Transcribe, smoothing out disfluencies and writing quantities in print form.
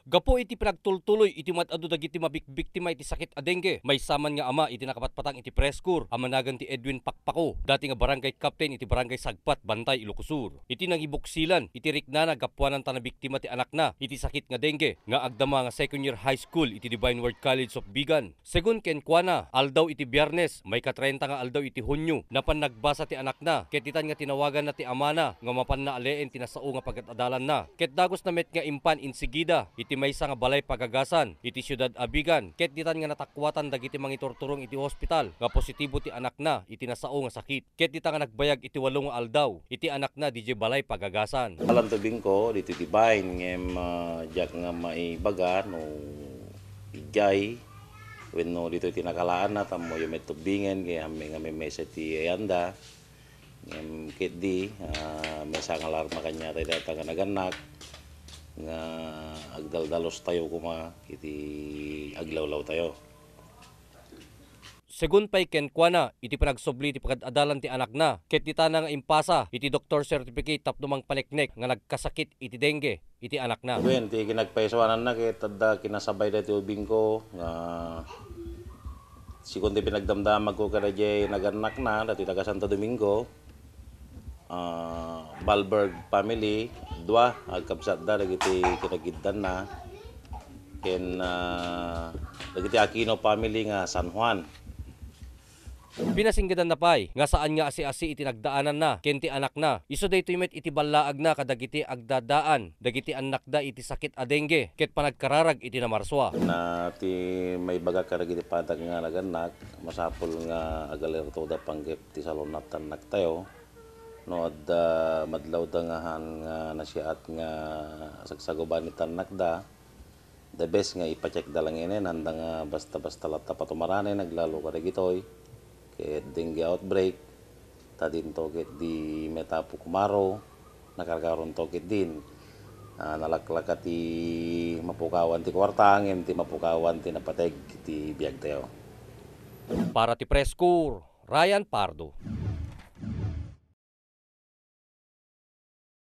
Gapo iti pinagtultuloy iti madado dagiti mabiktima iti sakit a dengue. May saman nga ama iti nakapatpatang iti preskur. Amanagan ti Edwin Pakpako, dati nga barangay captain iti barangay Sagpat, Bantay, Ilocos. Iti nangibuksilan iti riknana gapuanan ta nabiktima ti anak na iti sakit nga dengue nga agdama nga second year high school iti Divine Word College of Bigan. Segun ken kuana, aldaw iti Biyernes, may ka-30 nga aldaw iti Hunyo, napan nagbasa ti anak na. Ket itan nga tinawagan na ti ama na nga mapan na aleen tinasao nga pagkatadalan na. Ket dagos na met nga impan insigida iti maysa nga balay pagagasan iti siyudad Abigan. Ket ditan nga natakwatan dagiti mangiturturong iti hospital nga positibo ti anak na iti nasao nga sakit. Ket dita nga nagbayag iti 8 nga aldaw iti anak na DJ balay pagagasan. Alam tubing ko dito Divine ngem jak nga maibaga no ijay wenno dito tinakalaan na tamo yung may tubingen kaya nga may maysa ti ayanda ngem ket di may nga alarma kanya tayo data nga naganak nga agdaldalos tayo kuma iti aglawlaw tayo. Segun pay ken kuana iti panagsobli iti pagadalan ti anak na. Ket dita nga impasa iti doctor certificate tapno mang paneknek nga nagkasakit iti dengue iti anak na. Wen ti kinagpaisawanan na ket adda kinasabay dati ubing ko nga sikon ti pinagdamdamag ko kada jay naganak na dati taga Santo Domingo. Balberg family dua agkabsat da dagiti kinagiddan na ken dagiti Aquino family nga San Juan. Pinasinggadan na pay nga saan nga asi-asi iti nagdaanan na ken ti anak na. Isu daytoy met iti ballaag na kadagiti agdadaan dagiti anak da iti sakit a dengue ket panagkararag iti namarswa. Na ti may baga kadagiti patag nga naganak masapol nga agalerto da panggep ti salunatan nagtayo. No adda madlaw da nga nasiat nga sagsagoban ni tanak da. The best nga ipacheck da lang inen handa nga basta-basta lata patumaranay naglalo kadagitoy. Ket dengue outbreak tadin to ket di metapo kumaro nakarkaron to ket din nalaklak ti mapukawan ti kwarta ngem ti mapukawan ti napateg ti biag tayo. Para ti Preskur, Ryan Pardo.